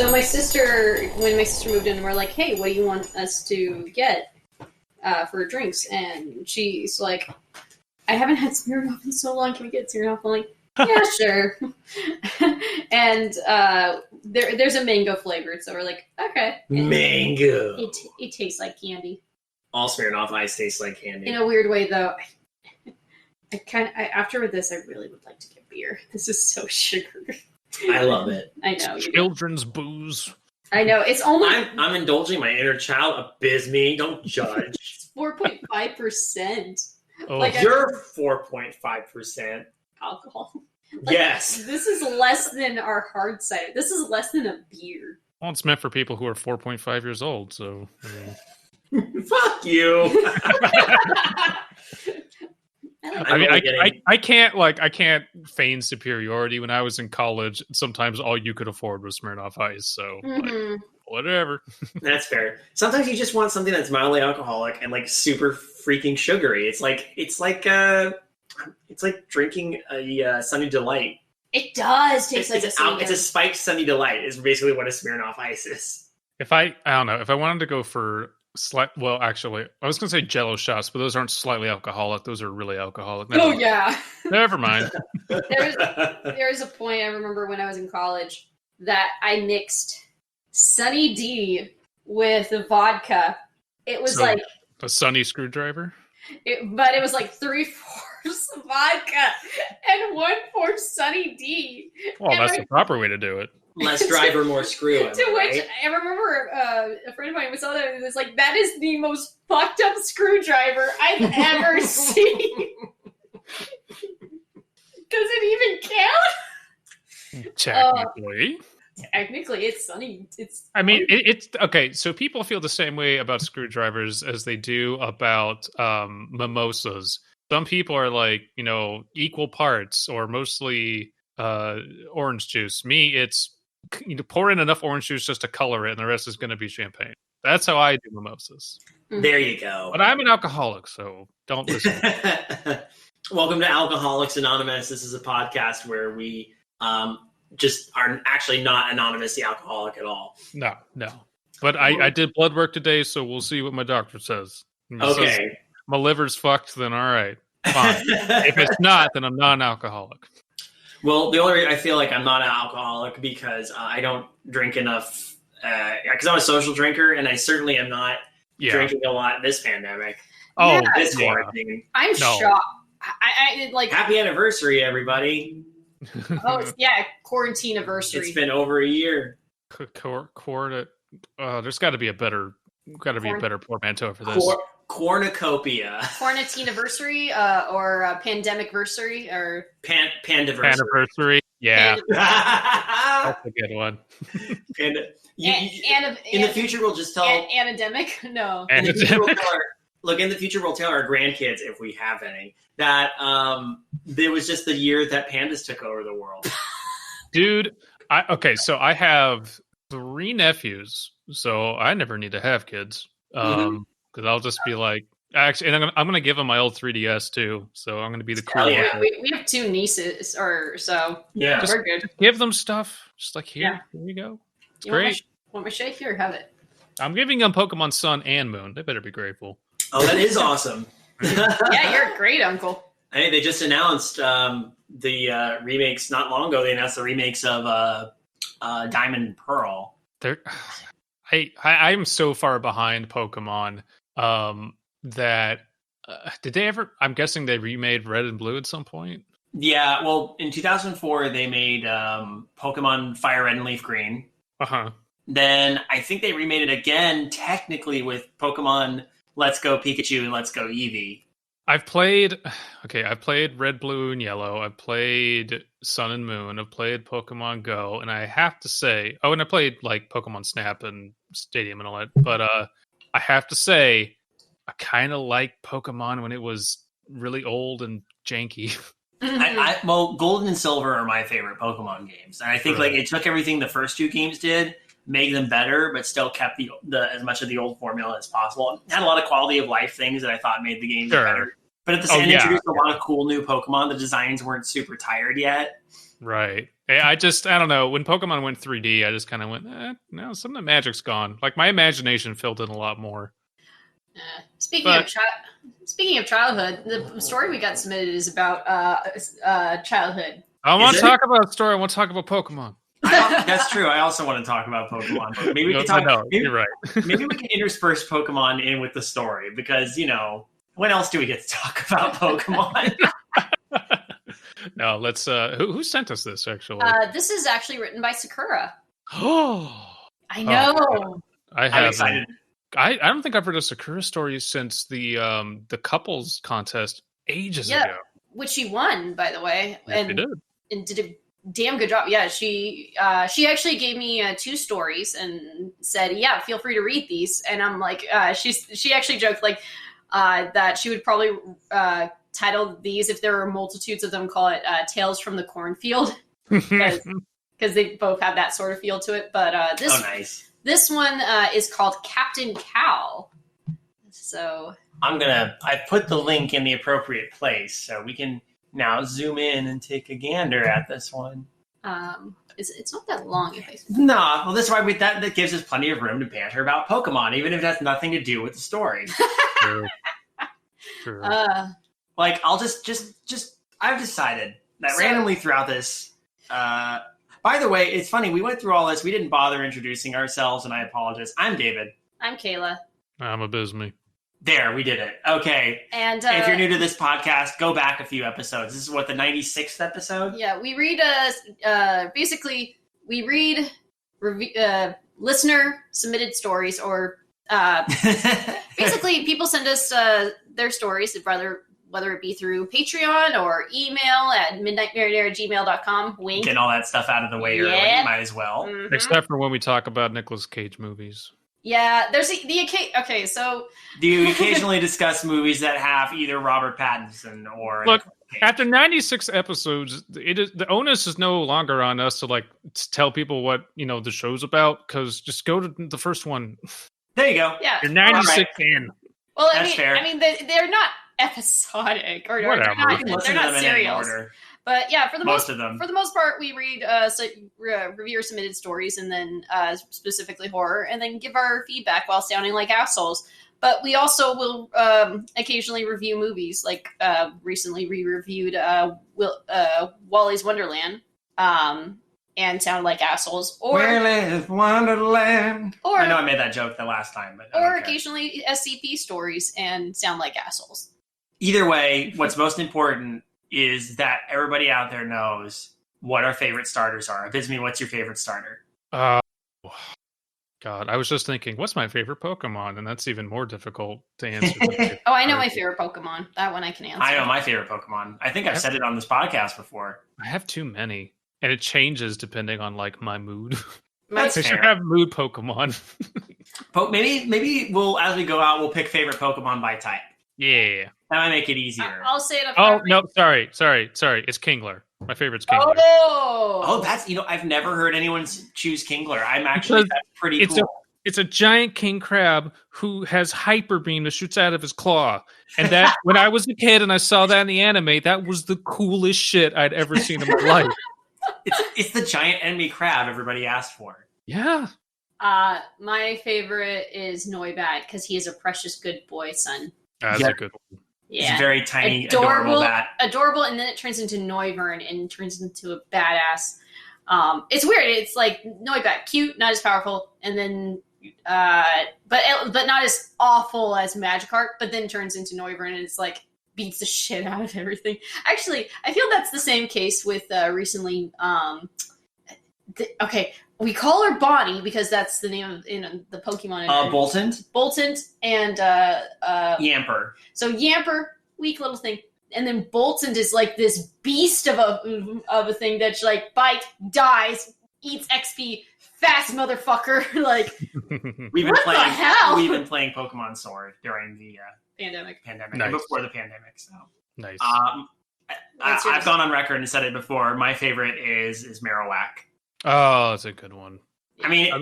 So when my sister moved in, we're like, hey, what do you want us to get for drinks? And she's like, I haven't had Smirnoff in so long. Can we get Smirnoff? I'm like, yeah, sure. And there's a mango flavored, so we're like, okay. Mango. It tastes like candy. All Smirnoff Ice tastes like candy. In a weird way, though. After this, I really would like to get beer. This is so sugary. I love it. I know. Children's booze. I know. It's only... I'm indulging my inner child. Abysmii. Don't judge. It's 4.5%. Oh. Like You're 4.5%. alcohol. Yes. This is less than our hard cider. This is less than a beer. Well, it's meant for people who are 4.5 years old, so... Fuck you. I can't feign superiority. When I was in college, sometimes all you could afford was Smirnoff Ice, so whatever. That's fair. Sometimes you just want something that's mildly alcoholic and like super freaking sugary. It's like drinking a Sunny Delight. It does taste like it's a spiked Sunny Delight is basically what a Smirnoff Ice is. If I don't know, if I wanted to go for actually, I was going to say Jello shots, but those aren't slightly alcoholic. Those are really alcoholic. Yeah. Never mind. There was a point I remember when I was in college that I mixed Sunny D with vodka. It was like a Sunny screwdriver. But it was like 3/4 vodka and 1/4 Sunny D. Well, that's the proper way to do it. Less driver, more screw. To which I remember a friend of mine was that and was like, "That is the most fucked up screwdriver I've ever seen." Does it even count? Technically. Technically, it's Sunny. I mean, it's okay. So people feel the same way about screwdrivers as they do about mimosas. Some people are like, equal parts or mostly orange juice. Me, it's pour in enough orange juice just to color it, and the rest is going to be champagne. That's how I do mimosas. There you go. But I'm an alcoholic, so don't listen. Welcome to Alcoholics Anonymous. This is a podcast where we just are actually not anonymous the alcoholic at all. No. But I did blood work today, so we'll see what my doctor says. Okay. Says my liver's fucked, then all right. Fine. If it's not, then I'm not an alcoholic. Well, the only reason I feel like I'm not an alcoholic because I don't drink enough. Because I'm a social drinker, and I certainly am not drinking a lot this pandemic. Oh, this quarantine. I'm shocked. I like. Happy anniversary, everybody! Quarantine anniversary. It's been over a year. There's got to be a better portmanteau for this. Cornucopia. Quarantine anniversary, or pandemic-versary, or Pandiversary. Yeah. That's a good one. In the future, we'll just tell... Anademic? No. In the future, we'll tell our grandkids, if we have any, that it was just the year that pandas took over the world. Dude, so I have 3 nephews, so I never need to have kids. Because I'll just be like... Actually, and I'm going to give them my old 3DS, too, so I'm going to be the cool one. We have 2 nieces, we're good. Just give them stuff. Just like, here you go. It's great. Want my shake? Here, have it. I'm giving them Pokemon Sun and Moon. They better be grateful. Oh, that is awesome. Yeah, you're a great uncle. Hey, they just announced the remakes not long ago. They announced the remakes of Diamond and Pearl. I'm so far behind Pokemon that did they ever? I'm guessing they remade Red and Blue at some point. Yeah, well, in 2004 they made Pokemon Fire Red and Leaf Green. Then I think they remade it again, technically with Pokemon Let's Go Pikachu and Let's Go Eevee. I've played Red, Blue, and Yellow. I've played Sun and Moon. I've played Pokemon Go, and I have to say, and I played like Pokemon Snap and Stadium and all that. But I have to say, I kind of like Pokemon when it was really old and janky. Well, Gold and Silver are my favorite Pokemon games, and I think like it took everything the first 2 games did, made them better, but still kept the as much of the old formula as possible. It had a lot of quality of life things that I thought made the games better. But at the same time, introduced a lot of cool new Pokemon. The designs weren't super tired yet. Right. I don't know. When Pokemon went 3D, I just kind of went, no, some of the magic's gone. Like, my imagination filled in a lot more. Speaking of childhood, the story we got submitted is about childhood. I want to talk about a story. I want to talk about Pokemon. That's true. I also want to talk about Pokemon. But maybe we can talk. You're right. Maybe we can intersperse Pokemon in with the story because when else do we get to talk about Pokemon? No, let's. Who sent us this actually? This is actually written by Secoura. Oh, I know. I'm excited. I don't think I've read a Secoura story since the couples contest ages ago. Which she won, by the way, and did a damn good job. Yeah, she actually gave me 2 stories and said, "Yeah, feel free to read these." And I'm like, she actually joked like that she would probably title these, if there were multitudes of them, call it "Tales from the Cornfield," because they both have that sort of feel to it. But nice. This one is called Captain Cal. So I put the link in the appropriate place so we can now zoom in and take a gander at this one. It's not that long. Well, that's why that gives us plenty of room to banter about Pokemon, even if it has nothing to do with the story. True. Like, I'll just I've decided that randomly throughout this. By the way, it's funny. We went through all this. We didn't bother introducing ourselves, and I apologize. I'm David. I'm Kaela. I'm Abysmii. There, we did it. Okay. And if you're new to this podcast, go back a few episodes. This is the 96th episode? Yeah, we read, basically, we read listener-submitted stories, or basically, people send us their stories, whether it be through Patreon or email at midnightmarinara@gmail.com. Wink. Getting all that stuff out of the way early, might as well. Mm-hmm. Except for when we talk about Nicolas Cage movies. Yeah, there's the okay. So, do you occasionally discuss movies that have either Robert Pattinson or? Look, after 96 episodes, the onus is no longer on us to tell people what the show's about, because just go to the first one. There you go. Yeah, you're 96 in. Well, fair. I mean, they're not episodic or whatever. They're not serials. But yeah, for the most part, we read reviewer submitted stories, and then specifically horror, and then give our feedback while sounding like assholes. But we also will occasionally review movies. Like recently, we reviewed Wally's Wonderland, and sound like assholes. Or Willy's Wonderland. Or I know I made that joke the last time, but occasionally SCP stories and sound like assholes. Either way, what's most important is that everybody out there knows what our favorite starters are. Abysmii, what's your favorite starter? God, I was just thinking, what's my favorite Pokemon? And that's even more difficult to answer. I know my favorite Pokemon. That one I can answer. I know my favorite Pokemon. I think I've said it on this podcast before. I have too many. And it changes depending on my mood. That's fair. I should have mood Pokemon. Maybe we'll, as we go out, we'll pick favorite Pokemon by type. Yeah. That might make it easier. I'll say it up. Oh, no, sorry. It's Kingler. My favorite's Kingler. Oh, that's, I've never heard anyone choose Kingler. That's pretty cool. It's a giant king crab who has hyper beam that shoots out of his claw. And that, when I was a kid and I saw that in the anime, that was the coolest shit I'd ever seen in my life. It's the giant enemy crab everybody asked for. Yeah. My favorite is Noibat, because he is a precious good boy son. That's a good one. Yeah. It's a very tiny, adorable bat. Adorable, and then it turns into Noivern and turns into a badass. It's weird. It's like Noibat, cute, not as powerful, and then but not as awful as Magikarp, but then turns into Noivern, and it's like beats the shit out of everything. Actually, I feel that's the same case with recently. We call her Bonnie because that's the name of the Pokemon. Boltund and Yamper. So Yamper, weak little thing, and then Boltund is like this beast of a thing that's like bite, dies, eats XP, fast motherfucker. Like we've been playing Pokemon Sword during the pandemic, nice. And before the pandemic. So nice. I've gone on record and said it before. My favorite is Marowak. Oh, that's a good one. I mean,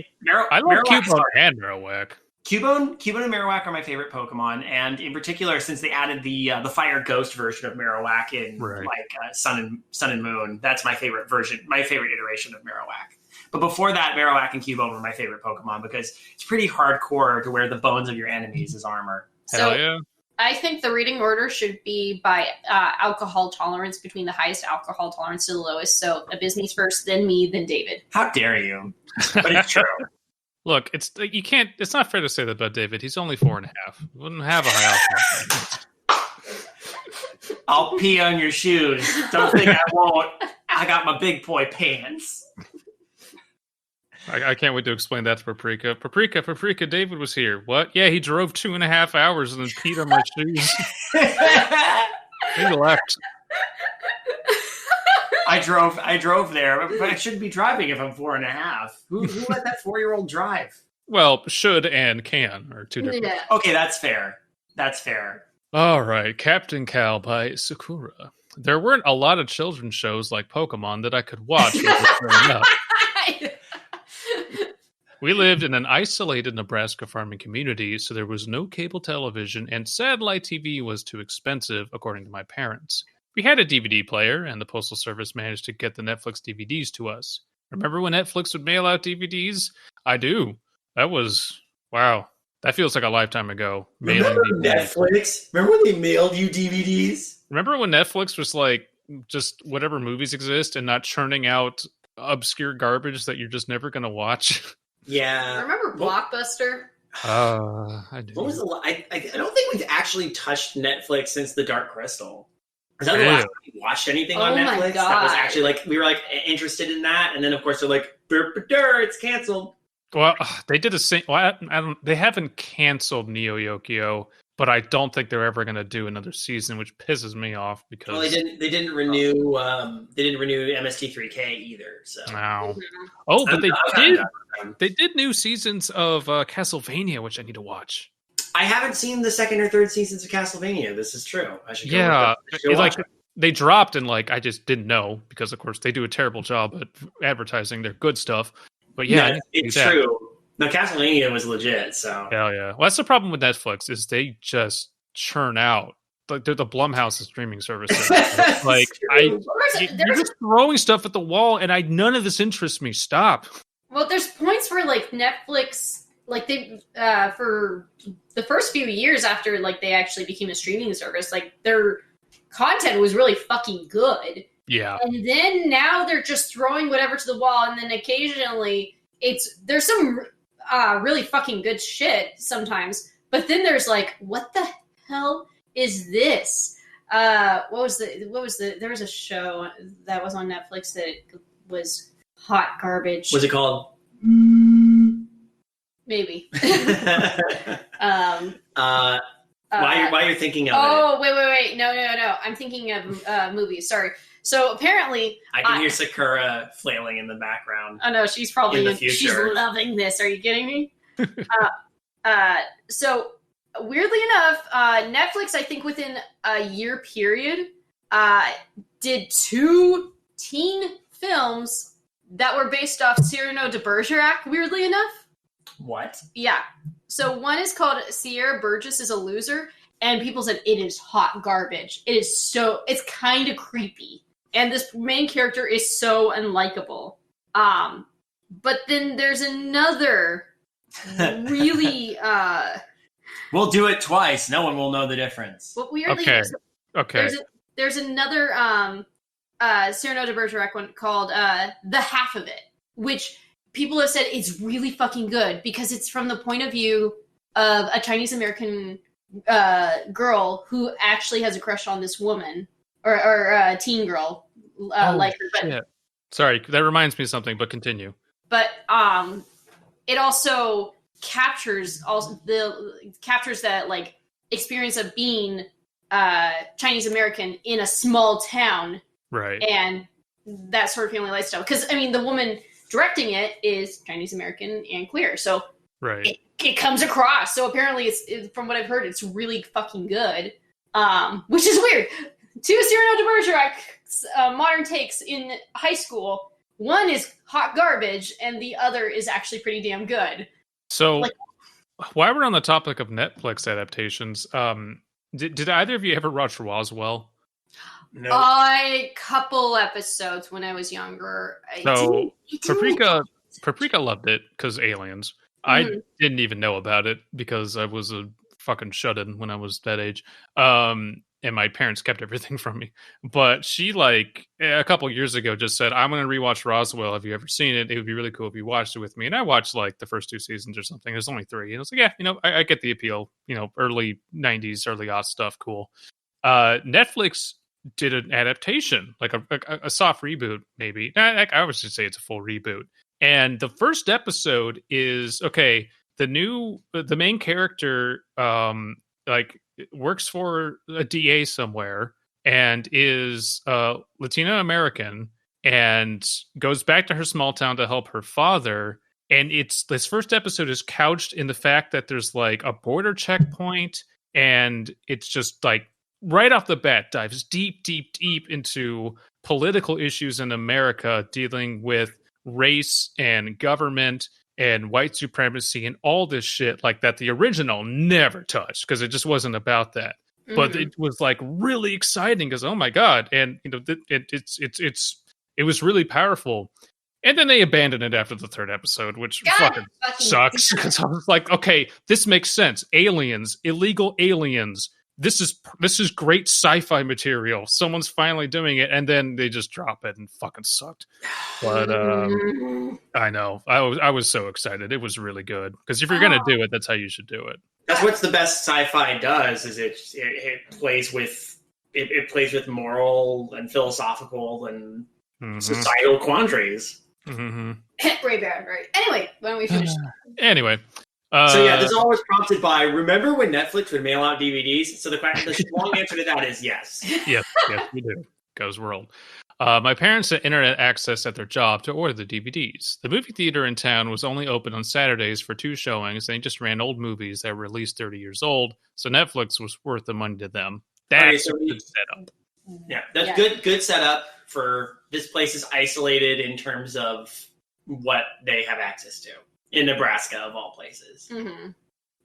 I love Cubone and Marowak. Cubone and Marowak are my favorite Pokemon, and in particular, since they added the Fire Ghost version of Marowak in Sun and Moon, that's my favorite version, my favorite iteration of Marowak. But before that, Marowak and Cubone were my favorite Pokemon because it's pretty hardcore to wear the bones of your enemies as armor. Hell yeah. I think the reading order should be by alcohol tolerance, between the highest alcohol tolerance to the lowest. So Abysmii's first, then me, then David. How dare you? But it's true. Look, it's not fair to say that about David. He's only 4.5. Wouldn't have a high alcohol. I'll pee on your shoes. Don't think I won't. I got my big boy pants. I can't wait to explain that to Paprika. Paprika, David was here. What? Yeah, he drove 2.5 hours and then peed on my shoes. He left. I drove there, but I shouldn't be driving if I'm 4.5. Who let that 4-year-old drive? Well, should and can are two different. Yeah. Okay, that's fair. All right, Captain Cal by Secoura. There weren't a lot of children's shows like Pokemon that I could watch when I was growing up. We lived in an isolated Nebraska farming community, so there was no cable television, and satellite TV was too expensive, according to my parents. We had a DVD player, and the Postal Service managed to get the Netflix DVDs to us. Remember when Netflix would mail out DVDs? I do. That was... wow. That feels like a lifetime ago. Remember Netflix? Remember when they mailed you DVDs? Remember when Netflix was like, just whatever movies exist and not churning out obscure garbage that you're just never going to watch? Yeah. Remember Blockbuster? I do. What was I don't think we've actually touched Netflix since The Dark Crystal. Is that the last time we watched anything on Netflix? My God. That was actually like, we were like interested in that. And then of course they're like, it's canceled. Well, they did the same. Well, they haven't canceled Neo Yokio, but I don't think they're ever going to do another season, which pisses me off because they didn't renew MST3K either. So no. Oh, but they did new seasons of Castlevania, which I need to watch. I haven't seen the second or third seasons of Castlevania. This is true. I should go like they dropped and like I just didn't know because of course they do a terrible job at advertising their good stuff. But yeah it's true. No, Castlevania was legit. So hell yeah. Well, that's the problem with Netflix is they just churn out. Like they're the Blumhouse of streaming services. Like you're just throwing stuff at the wall, and none of this interests me. Stop. Well, there's points where like Netflix, like they for the first few years after like they actually became a streaming service, like their content was really fucking good. Yeah. And then now they're just throwing whatever to the wall, and then occasionally there's some really fucking good shit sometimes, but then there's like, what the hell is this? There was a show that was on Netflix that was hot garbage. Was it called? Maybe. Why you're thinking of it? Oh, wait. No. I'm thinking of movies. Sorry. So apparently... I can hear Secoura flailing in the background. Oh no, she's probably... She's loving this. Are you kidding me? So, weirdly enough, Netflix, I think within a year period, did 2 teen films that were based off Cyrano de Bergerac, weirdly enough. What? Yeah. So one is called Sierra Burgess is a Loser, and people said it is hot garbage. It's kind of creepy. And this main character is so unlikable. But then there's another really... We'll do it twice. No one will know the difference. But weirdly, okay. There's another Cyrano de Bergerac one called The Half of It, which people have said it's really fucking good because it's from the point of view of a Chinese American girl who actually has a crush on this woman or a teen girl like her. But, shit. Sorry, that reminds me of something. But continue. But it also captures that like experience of being Chinese American in a small town, right? And that sort of family lifestyle. Because I mean, the woman directing it is Chinese American and queer, so right. It comes across. So apparently, it's from what I've heard, it's really fucking good. Which is weird. 2 Cyrano de Bergerac's modern takes in high school. One is hot garbage, and the other is actually pretty damn good. So, while we're on the topic of Netflix adaptations, did either of you ever watch Roswell? No. A couple episodes when I was younger. So It didn't Paprika loved it because aliens. I didn't even know about it because I was a fucking shut-in when I was that age. And my parents kept everything from me. But she, like, a couple years ago just said, I'm going to rewatch Roswell. Have you ever seen it? It would be really cool if you watched it with me. And I watched, like, the first 2 seasons or something. There's only 3. And I was like, yeah, I get the appeal. Early 90s, early aughts stuff. Cool. Netflix did an adaptation, like a soft reboot, maybe. I would just say it's a full reboot. And the first episode is, okay, the main character, works for a DA somewhere and is Latino American and goes back to her small town to help her father. And this first episode is couched in the fact that there's like a border checkpoint, and it's just like right off the bat dives deep into political issues in America, dealing with race and government and white supremacy and all this shit like that the original never touched, because it just wasn't about that. But it was like really exciting because, oh my god, and it was really powerful. And then they abandoned it after the 3rd episode, which fucking sucks, because I was like, okay, this makes sense. Aliens, illegal aliens. This is great sci-fi material. Someone's finally doing it, and then they just drop it and fucking sucked. But I know. I was so excited. It was really good. Because if you're gonna do it, that's how you should do it. That's what's the best sci-fi does, is it plays with moral and philosophical and societal quandries. Very bad, right? Anyway, why don't we finish? Anyway. So yeah, this all was prompted by, remember when Netflix would mail out DVDs? So the long answer to that is yes. Yes, we do. Because we're old. My parents had internet access at their job to order the DVDs. The movie theater in town was only open on Saturdays for 2 showings, and they just ran old movies that were at least 30 years old, so Netflix was worth the money to them. That's a good setup. Yeah, that's good setup for this place is isolated in terms of what they have access to. In Nebraska, of all places.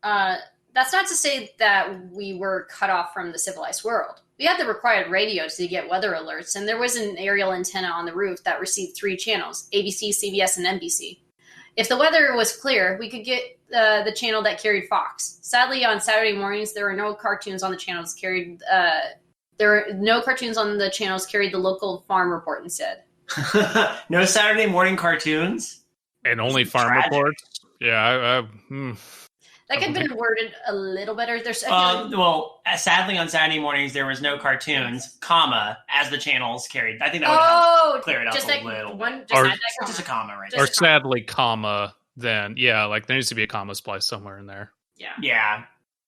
That's not to say that we were cut off from the civilized world. We had the required radio to get weather alerts, and there was an aerial antenna on the roof that received 3 channels, ABC, CBS, and NBC. If the weather was clear, we could get the channel that carried Fox. Sadly, on Saturday mornings, there were no cartoons on the channels carried. There were no cartoons on the channels carried the local farm report instead. No Saturday morning cartoons? And only farm reports? Yeah, That could have been worded a little better. Well, sadly on Saturday mornings there was no cartoons, comma, as the channels carried. I think that would help clear it up a little. Just a comma right there. Or sadly, comma, then. Yeah, like there needs to be a comma spliced somewhere in there. Yeah.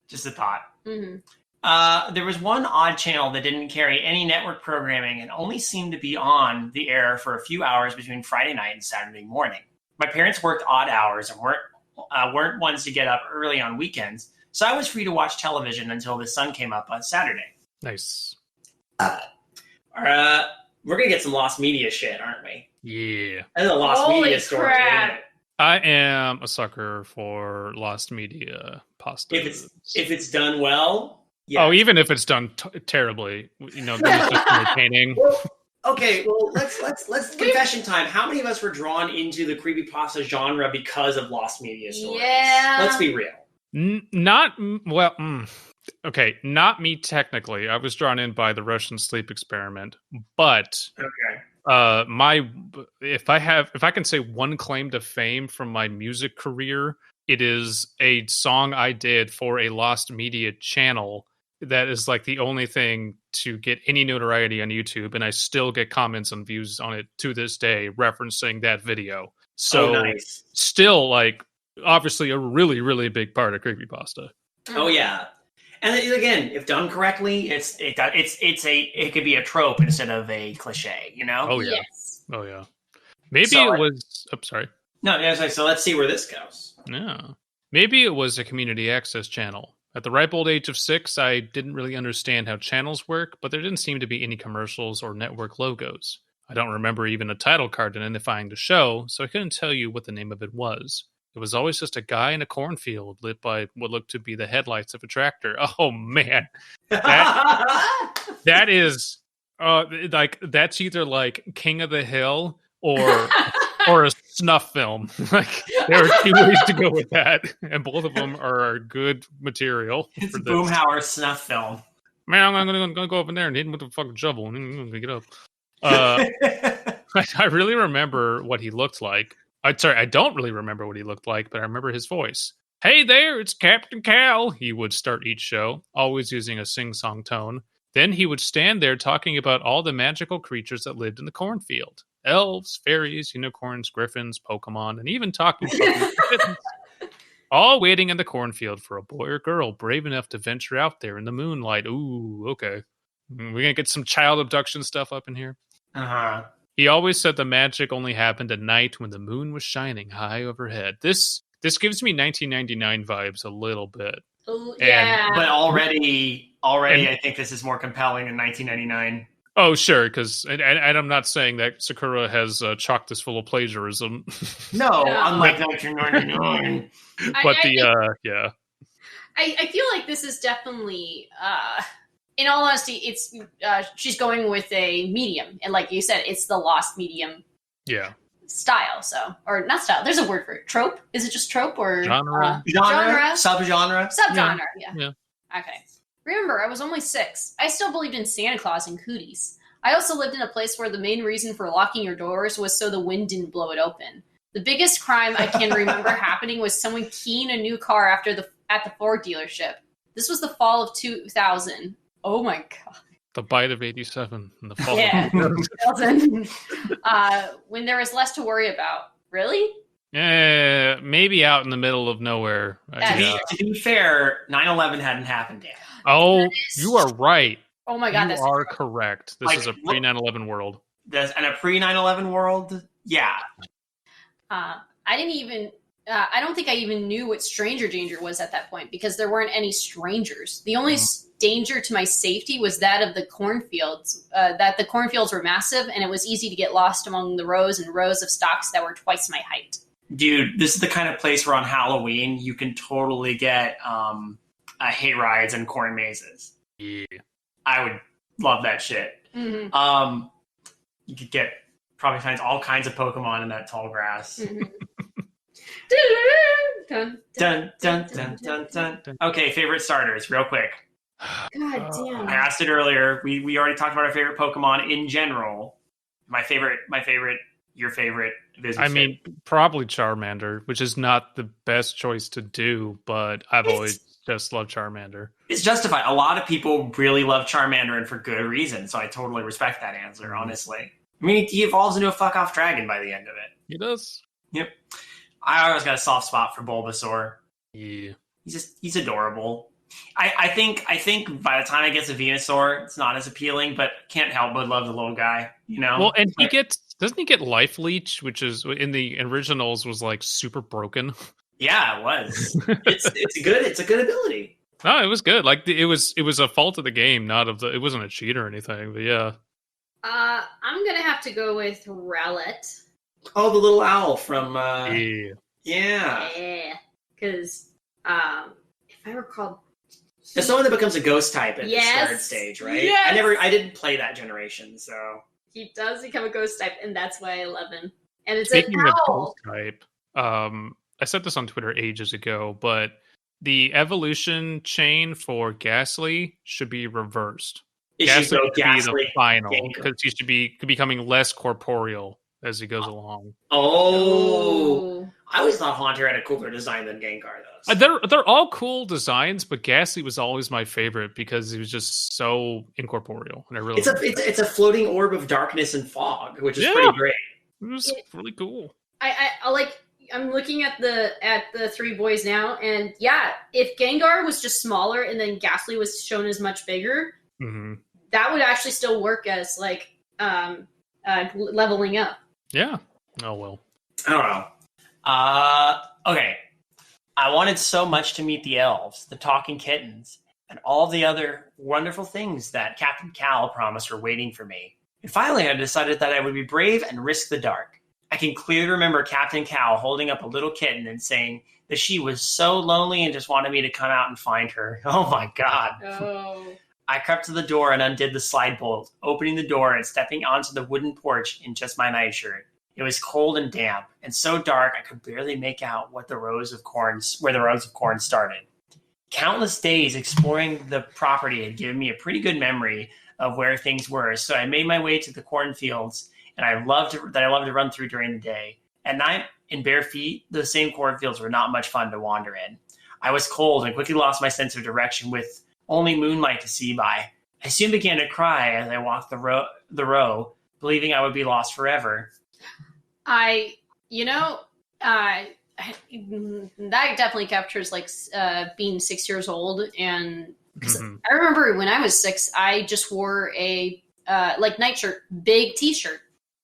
Just a thought. There was one odd channel that didn't carry any network programming and only seemed to be on the air for a few hours between Friday night and Saturday morning. My parents worked odd hours and weren't ones to get up early on weekends, so I was free to watch television until the sun came up on Saturday. Nice. We're gonna get some lost media shit, aren't we? Yeah. That's a lost media story. Crap. I am a sucker for lost media pasta. If it's done well. Yeah. Oh, even if it's done terribly, then it's just entertaining. Okay, well, let's confession time. How many of us were drawn into the creepypasta genre because of lost media stories? Yeah. Let's be real. Not me technically. I was drawn in by the Russian sleep experiment, but if I can say one claim to fame from my music career, it is a song I did for a lost media channel that is like the only thing to get any notoriety on YouTube, and I still get comments and views on it to this day referencing that video. So nice. Still, like, obviously a really, really big part of creepypasta. Oh yeah. And again, if done correctly, it could be a trope instead of a cliche, you know? Oh yeah. Yes. Oh yeah. Maybe it was sorry. No, so let's see where this goes. Yeah. Maybe it was a community access channel. At the ripe old age of 6, I didn't really understand how channels work, but there didn't seem to be any commercials or network logos. I don't remember even a title card identifying the show, so I couldn't tell you what the name of it was. It was always just a guy in a cornfield lit by what looked to be the headlights of a tractor. Oh man, that is like that's either like King of the Hill or a snuff film. Like there are two ways to go with that, and both of them are good material. It's for this. Boomhauer snuff film. Man, I'm gonna go up in there and hit him with a fucking shovel, and I'm gonna get up. I really remember what he looked like. I don't really remember what he looked like, but I remember his voice. Hey there, it's Captain Cal. He would start each show, always using a sing-song tone. Then he would stand there talking about all the magical creatures that lived in the cornfield. Elves, fairies, unicorns, griffins, Pokemon, and even talking puppies. All waiting in the cornfield for a boy or girl brave enough to venture out there in the moonlight. Ooh, okay. We're going to get some child abduction stuff up in here. Uh-huh. He always said the magic only happened at night when the moon was shining high overhead. This gives me 1999 vibes a little bit. Oh, yeah. But already, I think this is more compelling than 1999. Oh, sure, because and I'm not saying that Secoura has chalked this full of plagiarism. No, unlike 1999. But yeah. I feel like this is definitely, in all honesty, it's she's going with a medium, and like you said, it's the lost medium. Yeah. Style, or not style. There's a word for it. Trope? Is it just trope or genre? Subgenre. Yeah. Okay. Remember, I was only 6. I still believed in Santa Claus and cooties. I also lived in a place where the main reason for locking your doors was so the wind didn't blow it open. The biggest crime I can remember happening was someone keying a new car at the Ford dealership. This was the fall of 2000. Oh my god. The bite of 87 in the fall of 2000. When there was less to worry about. Really? Yeah, maybe out in the middle of nowhere. To be fair, 9/11 hadn't happened yet. Oh, you are right. Oh my god, you are correct. This is a pre 9/11 world. And a pre 9/11 world, yeah. I didn't even. I don't think I even knew what stranger danger was at that point because there weren't any strangers. The only danger to my safety was that of the cornfields. That the cornfields were massive and it was easy to get lost among the rows and rows of stalks that were twice my height. Dude, this is the kind of place where on Halloween you can totally get hay rides and corn mazes. Yeah. I would love that shit. Mm-hmm. You could probably find all kinds of Pokemon in that tall grass. Mm-hmm. Dun, dun, dun, dun, dun, dun. Okay, favorite starters, real quick. God damn. I asked it earlier. We already talked about our favorite Pokemon in general. My favorite, your favorite. I mean, probably Charmander, which is not the best choice to do, but I've always just loved Charmander. It's justified. A lot of people really love Charmander, and for good reason, so I totally respect that answer, honestly. I mean, he evolves into a fuck-off dragon by the end of it. He does. Yep. I always got a soft spot for Bulbasaur. Yeah. He's adorable. I think by the time I get to Venusaur, it's not as appealing, but can't help but love the little guy, you know? Well, and doesn't he get Life Leech, which is in the originals was like super broken? Yeah, it was. It's a good ability. No, it was good. Like it was a fault of the game, it wasn't a cheat or anything, but yeah. I'm gonna have to go with Rowlet. Oh, the little owl from Yeah. Because if I recall, it's the one that becomes a ghost type at the third stage, right? Yes. I didn't play that generation, so he does become a ghost type, and that's why I love him. And it's Speaking an of owl. ghost type, I said this on Twitter ages ago, but the evolution chain for Ghastly should be reversed. Ghastly should be the final because he should be becoming less corporeal as he goes along. Oh, I always thought Haunter had a cooler design than Gengar does. They're all cool designs, but Ghastly was always my favorite because he was just so incorporeal, and I really it's a floating orb of darkness and fog, which is pretty great. It was really cool. I'm looking at the three boys now, and yeah, if Gengar was just smaller and then Ghastly was shown as much bigger, that would actually still work as like leveling up. Yeah. Oh well. I don't know. Okay. I wanted so much to meet the elves, the talking kittens, and all the other wonderful things that Captain Cal promised were waiting for me. And finally, I decided that I would be brave and risk the dark. I can clearly remember Captain Cow holding up a little kitten and saying that she was so lonely and just wanted me to come out and find her. Oh my God. Oh. I crept to the door and undid the slide bolt, opening the door and stepping onto the wooden porch in just my nightshirt. It was cold and damp, and so dark I could barely make out where the rows of corn started. Countless days exploring the property had given me a pretty good memory of where things were, so I made my way to the cornfields and I loved to run through during the day. At night, in bare feet, those same cornfields were not much fun to wander in. I was cold and quickly lost my sense of direction with only moonlight to see by. I soon began to cry as I walked the row, believing I would be lost forever. That definitely captures like being 6 years old, and I remember when I was 6, I just wore a nightshirt, big T-shirt.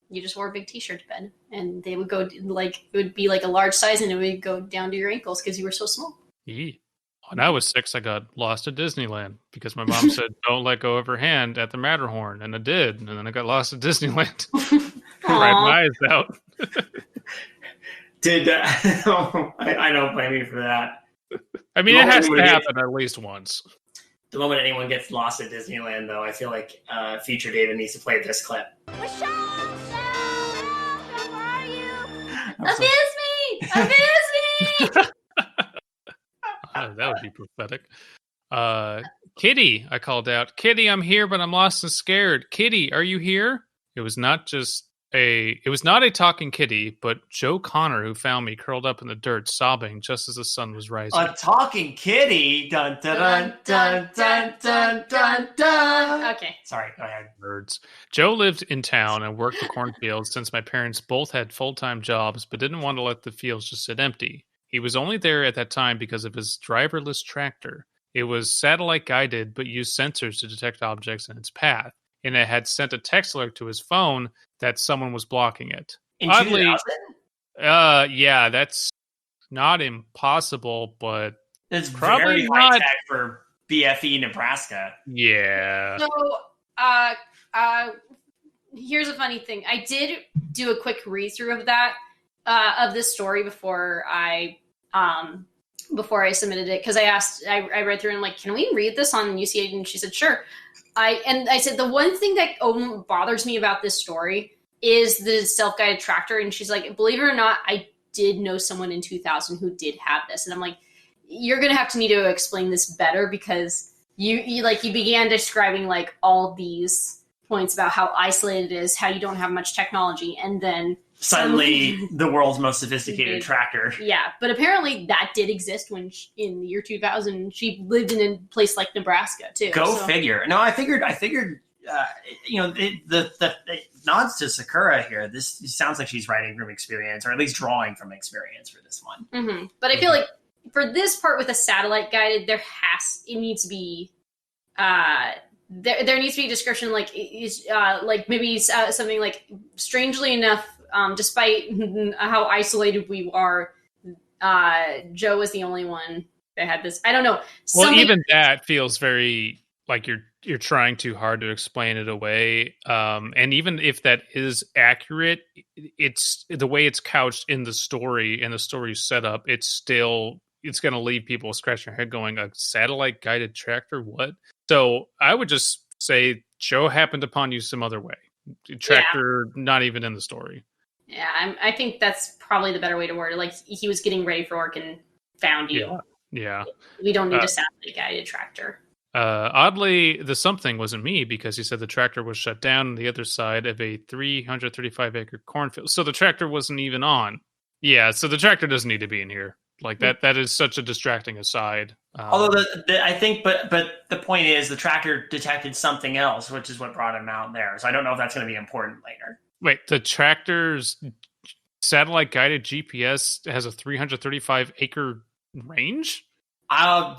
You just wore a big T-shirt to bed, and they would go it would be like a large size, and it would go down to your ankles because you were so small. When I was 6, I got lost at Disneyland because my mom said, "Don't let go of her hand at the Matterhorn," and I did, and then I got lost at Disneyland. Cried my eyes out. I don't blame you for that. I mean, it has to happen at least once. The moment anyone gets lost at Disneyland, though, I feel like Future David needs to play this clip. Michelle, where are you? Abysmii! That would be prophetic. Kitty, I called out. Kitty, I'm here, but I'm lost and scared. Kitty, are you here? It was not a talking kitty, but Joe Connor, who found me curled up in the dirt, sobbing just as the sun was rising. A talking kitty? Dun dun dun dun dun dun dun. Okay. Sorry, go ahead. Birds. Joe lived in town and worked the cornfields since my parents both had full-time jobs, but didn't want to let the fields just sit empty. He was only there at that time because of his driverless tractor. It was satellite guided, but used sensors to detect objects in its path. And it had sent a text alert to his phone that someone was blocking it. In Oddly, 2000? Yeah, that's not impossible, but it's probably very high not tech for BFE Nebraska. Yeah. So, here's a funny thing. I did do a quick read through of that, of this story before I submitted it, because I read through and I'm like, can we read this on UCA? And she said, sure. I said, the one thing that bothers me about this story is the self-guided tractor. And she's like, believe it or not, I did know someone in 2000 who did have this. And I'm like, you're going to have to need to explain this better, because you began describing like all these points about how isolated it is, how you don't have much technology. And then suddenly the world's most sophisticated tractor. Yeah. But apparently that did exist when in the year 2000, she lived in a place like Nebraska too. Go figure. No, I figured, the nods to Secoura here. This sounds like she's writing from experience, or at least drawing from experience for this one. Mm-hmm. But I feel like for this part with a satellite guided, there needs to be, there needs to be a description, like maybe something like, strangely enough, despite how isolated we are, Joe was the only one that had this. I don't know. Well, even that feels very like you're trying too hard to explain it away. And even if that is accurate, it's the way it's couched in the story and the story's set up. It's going to leave people scratching their head, going, "A satellite guided tractor? What?" So I would just say Joe happened upon you some other way. Tractor, not even in the story. Yeah, I think that's probably the better way to word it. Like, he was getting ready for work and found you. Yeah. We don't need a satellite guided tractor. Oddly, the something wasn't me, because he said the tractor was shut down on the other side of a 335-acre cornfield. So the tractor wasn't even on. Yeah, so the tractor doesn't need to be in here. Like, that is such a distracting aside. Although I think, but the point is, the tractor detected something else, which is what brought him out there. So I don't know if that's going to be important later. Wait, the tractor's satellite-guided GPS has a 335-acre range? Or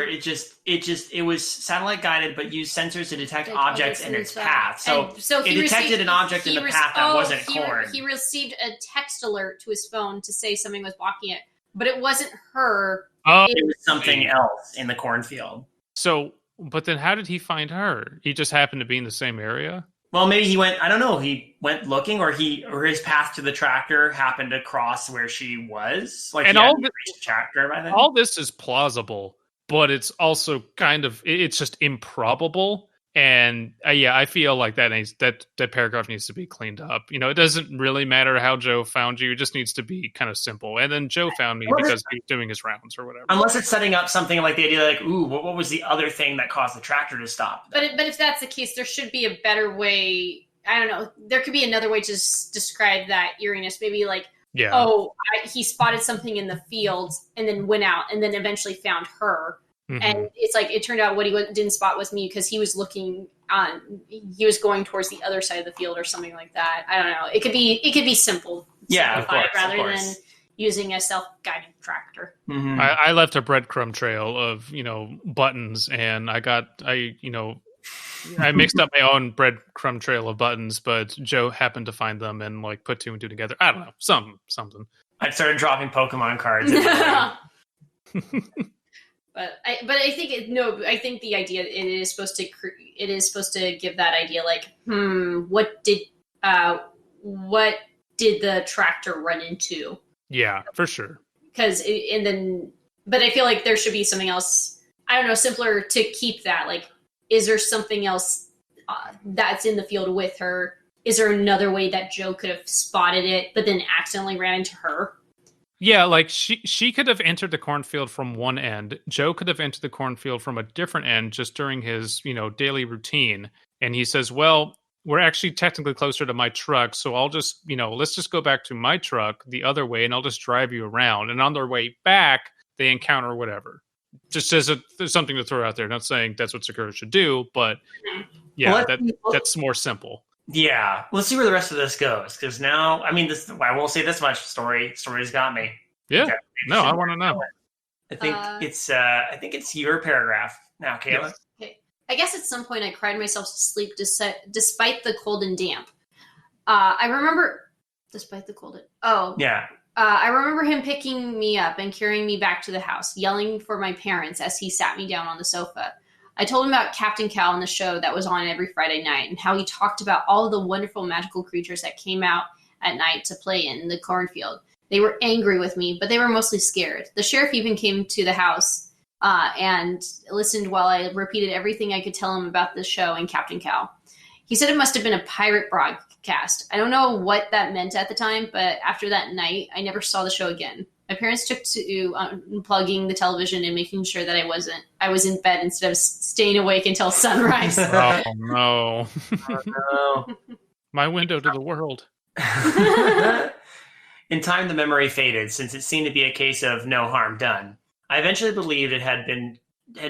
it was satellite guided, but used sensors to detect objects in its path. So it detected an object in the path that wasn't corn. He received a text alert to his phone to say something was blocking it, but it wasn't her. It was something else in the cornfield. So, but then how did he find her? He just happened to be in the same area? Well, maybe he went. I don't know. He went looking, or his path to the tractor happened to cross where she was. Like, And he all hadn't reached the tractor by then. all this is plausible, but it's also kind of it's just improbable. And I feel like that paragraph needs to be cleaned up. It doesn't really matter how Joe found you; it just needs to be kind of simple. And then Joe found me because he was doing his rounds or whatever. Unless it's setting up something like the idea, like, ooh, what was the other thing that caused the tractor to stop? But if that's the case, there should be a better way. I don't know. There could be another way to describe that eeriness. Maybe like, he spotted something in the fields and then went out and then eventually found her. Mm-hmm. And it's like, it turned out what he didn't spot was me because he was he was going towards the other side of the field or something like that. I don't know. It could be simple. Yeah, of course, rather than using a self-guided tractor. Mm-hmm. I left a breadcrumb trail of, buttons, and I mixed up my own breadcrumb trail of buttons, but Joe happened to find them and like put two and two together. I don't know, something. I started dropping Pokemon cards. But I think I think the idea it is supposed to give that idea like, what did the tractor run into? Yeah, for sure. But I feel like there should be something else. I don't know, simpler to keep that. Like, is there something else that's in the field with her? Is there another way that Joe could have spotted it, but then accidentally ran into her? Yeah, like she could have entered the cornfield from one end. Joe could have entered the cornfield from a different end just during his, daily routine. And he says, well, we're actually technically closer to my truck, so I'll just, let's just go back to my truck the other way, and I'll just drive you around. And on their way back, they encounter whatever. Just as there's something to throw out there. Not saying that's what Secoura should do, but that's more simple. Yeah, let's see where the rest of this goes. Because now, I won't say this much. Story's got me. Yeah, no, I want to know. I think it's your paragraph now, Kaela. Yes. Okay. I guess at some point I cried myself to sleep despite the cold and damp. I remember, despite the cold. I remember him picking me up and carrying me back to the house, yelling for my parents as he sat me down on the sofa. I told him about Captain Cal and the show that was on every Friday night and how he talked about all of the wonderful magical creatures that came out at night to play in the cornfield. They were angry with me, but they were mostly scared. The sheriff even came to the house and listened while I repeated everything I could tell him about the show and Captain Cal. He said it must have been a pirate broadcast. I don't know what that meant at the time, but after that night, I never saw the show again. My parents took to unplugging the television and making sure that I was in bed instead of staying awake until sunrise. Oh, no. Oh, no. My window to the world. In time, the memory faded, since it seemed to be a case of no harm done. I eventually believed it had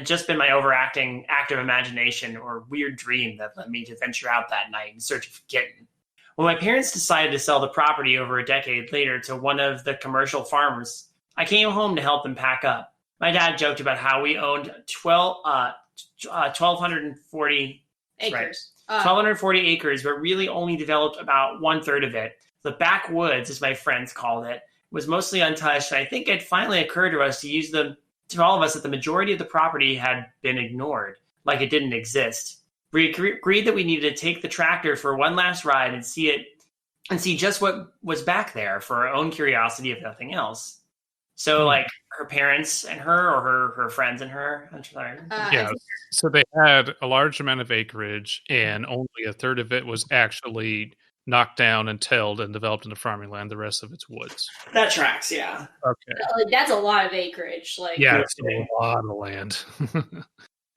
just been my overacting active imagination or weird dream that led me to venture out that night in search of a kitten. When my parents decided to sell the property over a decade later to one of the commercial farmers, I came home to help them pack up. My dad joked about how we owned 1,240 acres. Right, 1,240 acres, but really only developed about 1/3 of it. The backwoods, as my friends called it, was mostly untouched. And I think it finally occurred to us to all of us that the majority of the property had been ignored, like it didn't exist. We agreed that we needed to take the tractor for one last ride and see just what was back there for our own curiosity, if nothing else. So, like, her parents and her, or her friends and her? I'm sorry. So they had a large amount of acreage, and only 1/3 of it was actually knocked down and tilled and developed into farming land. The rest of it's woods. That tracks, yeah. Okay. That's a lot of acreage. It's a lot of land.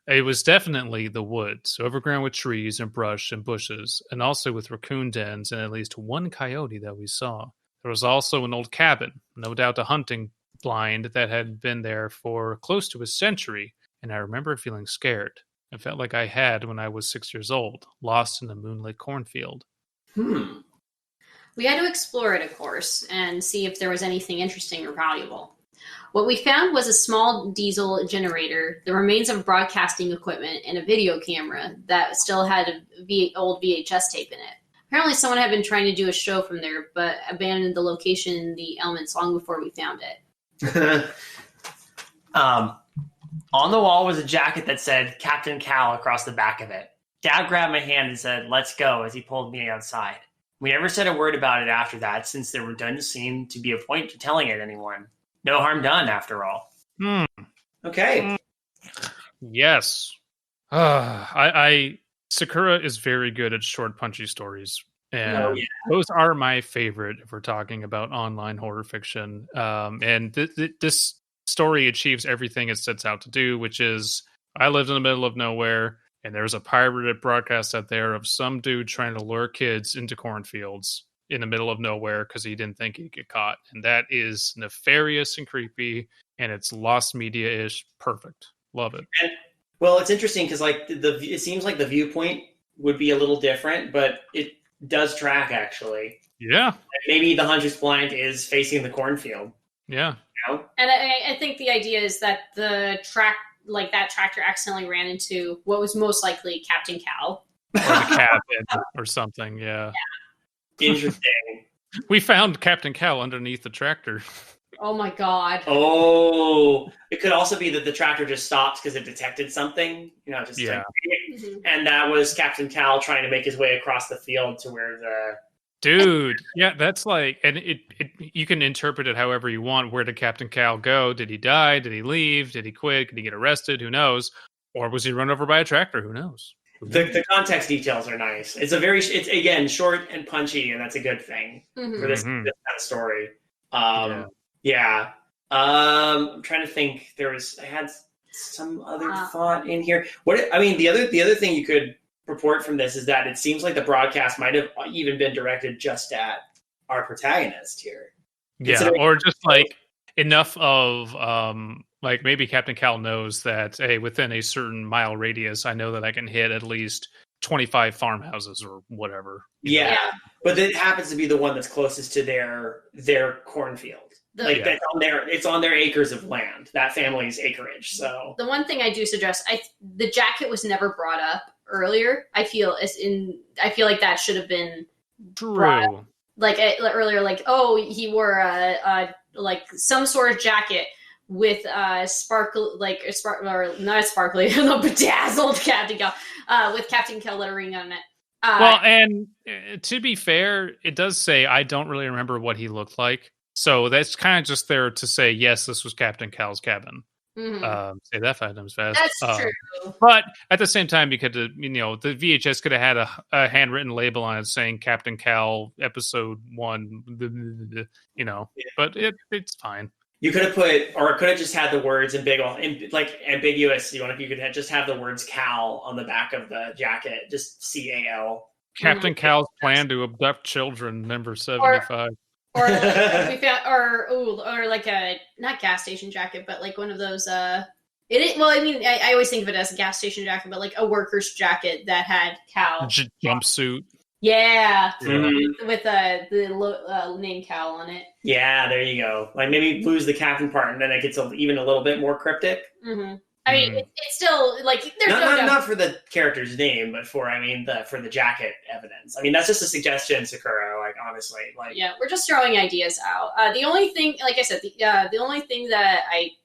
It was definitely the woods, overgrown with trees and brush and bushes, and also with raccoon dens and at least one coyote that we saw. There was also an old cabin, no doubt a hunting blind that had been there for close to a century, and I remember feeling scared. It felt like I had when I was 6 years old, lost in a moonlit cornfield. We had to explore it, of course, and see if there was anything interesting or valuable. What we found was a small diesel generator, the remains of broadcasting equipment, and a video camera that still had an old VHS tape in it. Apparently someone had been trying to do a show from there, but abandoned the location and the elements long before we found it. On the wall was a jacket that said Captain Cal across the back of it. Dad grabbed my hand and said, "Let's go," as he pulled me outside. We never said a word about it after that, since there didn't seem to be a point to telling it anyone. No harm done, after all. Okay. Yes. Secoura is very good at short, punchy stories. And those are my favorite if we're talking about online horror fiction. And this story achieves everything it sets out to do, which is I lived in the middle of nowhere, and there's a pirated broadcast out there of some dude trying to lure kids into cornfields in the middle of nowhere because he didn't think he'd get caught. And that is nefarious and creepy, and it's lost media-ish. Perfect. Love it. Well, it's interesting because like it seems like the viewpoint would be a little different, but it does track actually. Yeah. Like maybe the hunter's blind is facing the cornfield. Yeah. You know? And I think the idea is that that tractor accidentally ran into what was most likely Captain Cal. Or the cabin or something, yeah. Interesting. We found Captain Cal underneath the tractor. Oh my god. Oh, it could also be that the tractor just stopped because it detected something. You know, and that was Captain Cal trying to make his way across the field to where the dude. Yeah, that's like, and it you can interpret it however you want. Where did Captain Cal go? Did he die? Did he leave? Did he quit? Did he get arrested? Who knows? Or was he run over by a tractor? Who knows? The context details are nice. It's again short and punchy, and that's a good thing for this kind of story. Yeah. I'm trying to think. I had some other thought in here. The other thing you could purport from this is that it seems like the broadcast might have even been directed just at our protagonist here. Yeah, or just like enough of like maybe Captain Cal knows that, hey, within a certain mile radius, I know that I can hit at least 25 farmhouses or whatever. Yeah, but it happens to be the one that's closest to their cornfield. It's on their acres of land, that family's acreage. So the one thing I do suggest, the jacket was never brought up earlier. I feel like that should have been brought up. Like earlier, like he wore a like some sort of jacket with bedazzled Captain Cal with Captain Cal lettering on it. Well, and to be fair, it does say I don't really remember what he looked like. So that's kind of just there to say, yes, this was Captain Cal's cabin. Say that 5 times fast. That's true. But at the same time, because the VHS could have had a handwritten label on it saying Captain Cal Episode 1, but it's fine. You could have or it could have just had the words in big, like ambiguous. You could just have the words Cal on the back of the jacket, just CAL. Captain Cal's plan to abduct children, number 75. Or like a not gas station jacket, but like one of those. I always think of it as a gas station jacket, but like a worker's jacket that had Cal jumpsuit. Yeah, with the name Cal on it. Yeah, there you go. Like maybe lose the captain part, and then it gets even a little bit more cryptic. I mean, it's still like there's not for the character's name, but for the jacket evidence. I mean, that's just a suggestion, Secoura. Like honestly, we're just throwing ideas out. The only thing, like I said, the only thing that I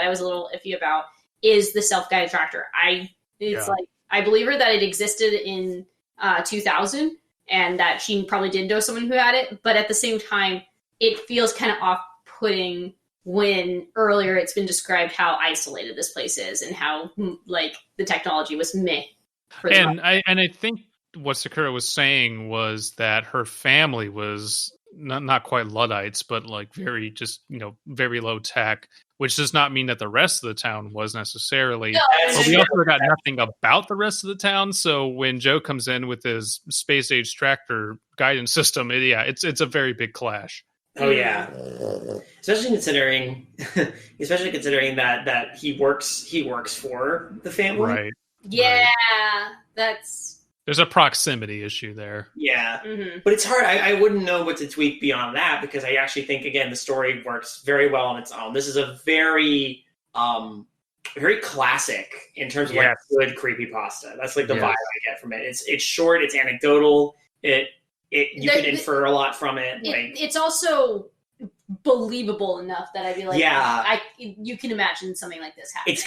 was a little iffy about is the self-guided tractor. I believe her that it existed in 2000, and that she probably did know someone who had it. But at the same time, it feels kind of off-putting when earlier it's been described how isolated this place is and how like the technology was meh. I think what Secoura was saying was that her family was not quite Luddites, but like very very low tech, which does not mean that the rest of the town was necessarily. No, but we also got nothing about the rest of the town. So when Joe comes in with his space age tractor guidance system, it's a very big clash. Oh yeah, especially considering that he works for the family, right? Yeah, right. There's a proximity issue there. Yeah, but it's hard. I wouldn't know what to tweak beyond that because I actually think again the story works very well on its own. This is a very very classic in terms of like good creepypasta. That's like the vibe I get from it. It's short. It's anecdotal. You can infer a lot from it. It's also believable enough that I'd be like, Yeah. you can imagine something like this happening. It's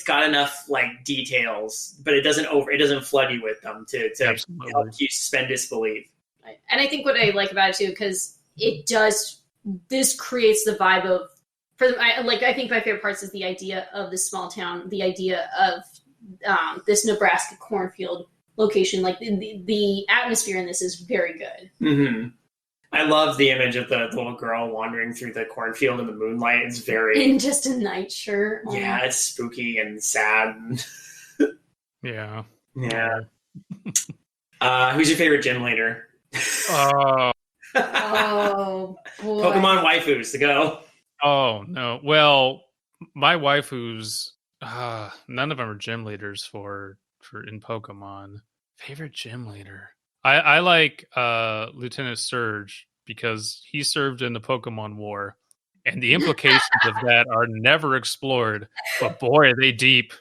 got enough like details, but it doesn't flood you with them to help you suspend disbelief. Right. And I think what I like about it too, because this creates the vibe of, I think my favorite parts is the idea of this small town, the idea of this Nebraska cornfield location. Like the atmosphere in this is very good. Mm-hmm. I love the image of the little girl wandering through the cornfield in the moonlight. It's very in just a nightshirt. Yeah, it's spooky and sad. Yeah. Yeah. Who's your favorite gym leader? Oh boy. Pokemon waifus to go. Oh no. Well, my waifus, none of them are gym leaders for in Pokemon. Favorite gym leader. I like Lieutenant Surge because he served in the Pokemon War, and the implications of that are never explored. But boy, are they deep.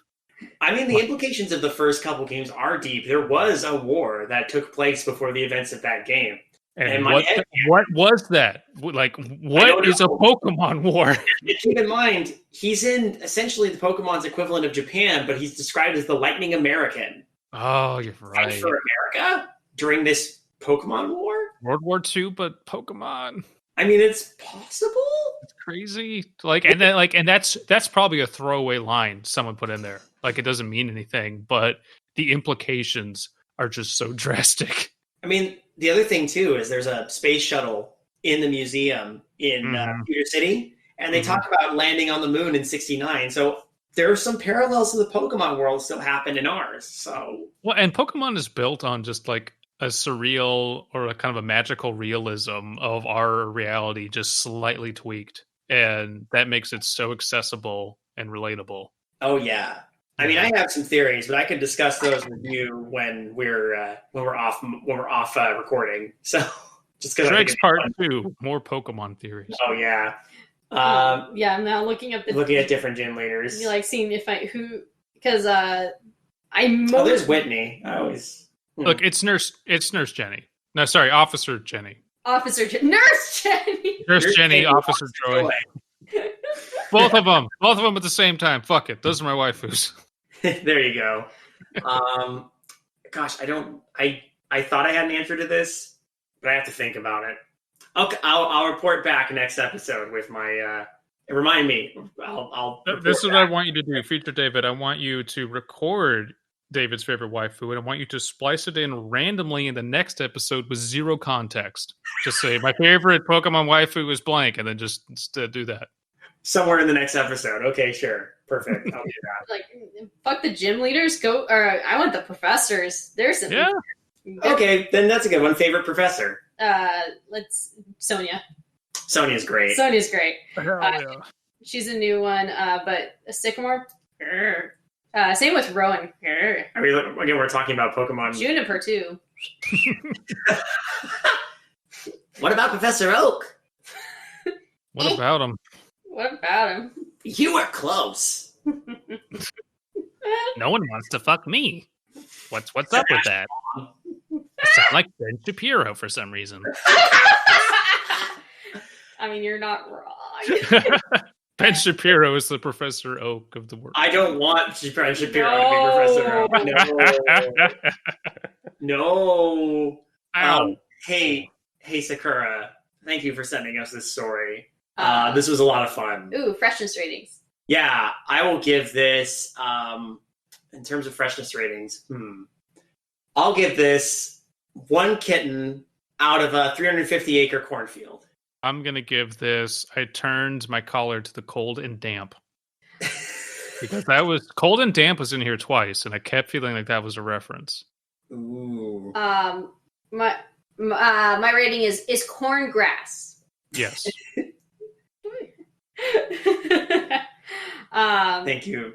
I mean, the implications of the first couple games are deep. There was a war that took place before the events of that game. And what was that? Like, what is a Pokemon War? Keep in mind, he's in essentially the Pokemon's equivalent of Japan, but he's described as the Lightning American. Oh, you're right. Fight for America during this Pokemon War? World War II, but Pokemon. I mean, it's possible. It's crazy. And that's probably a throwaway line someone put in there. Like, it doesn't mean anything, but the implications are just so drastic. I mean, the other thing too is there's a space shuttle in the museum in Computer City, and they talk about landing on the moon in '69. So there are some parallels to the Pokemon world still happen in ours. So and Pokemon is built on just like a surreal or a kind of a magical realism of our reality, just slightly tweaked, and that makes it so accessible and relatable. Oh yeah. I mean, I have some theories, but I could discuss those with you when we're off recording. So just because Drake's part 2, more Pokemon theories. Oh yeah, yeah. I'm now looking at different gym leaders. You like seeing if because there's Whitney. I always look. It's Nurse Jenny. No, sorry, Officer Jenny. Nurse Jenny. Nurse Jenny, Officer Joy. Both of them at the same time. Fuck it. Those are my waifus. There you go. Gosh, I thought I had an answer to this, but I have to think about it. Okay, I'll report back next episode with my. Remind me. This is what I want you to do, Feature David. I want you to record David's favorite waifu, and I want you to splice it in randomly in the next episode with zero context. Just say my favorite Pokemon waifu is blank, and then just do that. Somewhere in the next episode. Okay, sure. Perfect. I'll do that. Like, fuck the gym leaders. I want the professors. There's some. Yeah. Okay, then that's a good one. Favorite professor? Sonia. Sonia's great. Yeah. She's a new one, but a Sycamore. Same with Rowan. Again, we're talking about Pokemon. Juniper, too. What about Professor Oak? What about him? What about him? You were close. No one wants to fuck me. What's up with that? I sound like Ben Shapiro for some reason. I mean, you're not wrong. Ben Shapiro is the Professor Oak of the world. I don't want Ben Shapiro to be Professor Oak. No. Ow. Hey, Secoura. Thank you for sending us this story. This was a lot of fun. Ooh, freshness ratings. Yeah, I will give this, in terms of freshness ratings, I'll give this 1 kitten out of a 350-acre cornfield. I'm going to give this, I turned my collar to the cold and damp. Because cold and damp was in here twice, and I kept feeling like that was a reference. Ooh. My rating is corn grass. Yes. Thank you.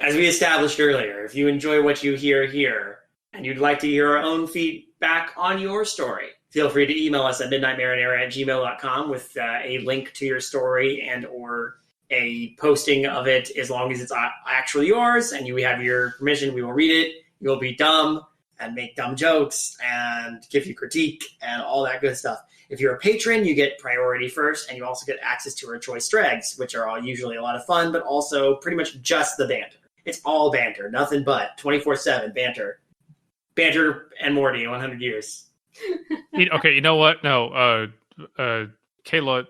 As we established earlier, if you enjoy what you hear here and you'd like to hear our own feedback on your story, feel free to email us at midnightmarinara@gmail.com with a link to your story and or a posting of it. As long as it's actually yours and you have your permission, we will read it. You'll be dumb and make dumb jokes and give you critique and all that good stuff. If you're a patron, you get priority first, and you also get access to our choice dregs, which are all usually a lot of fun, but also pretty much just the banter. It's all banter, nothing but 24/7 banter. Banter and Morty, 100 years. Okay, you know what? No, Kaela,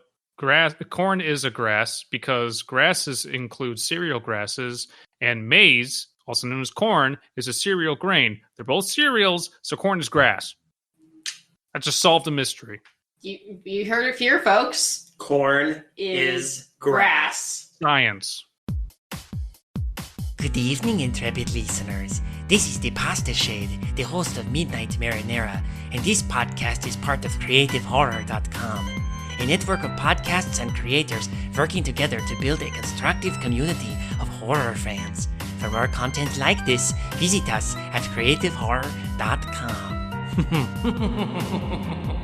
corn is a grass because grasses include cereal grasses, and maize, also known as corn, is a cereal grain. They're both cereals, so corn is grass. I just solved the mystery. You heard it here, folks. Corn is grass. Science. Good evening, intrepid listeners. This is the Pasta Shade, the host of Midnight Marinara, and this podcast is part of CreativeHorror.com, a network of podcasts and creators working together to build a constructive community of horror fans. For more content like this, visit us at CreativeHorror.com.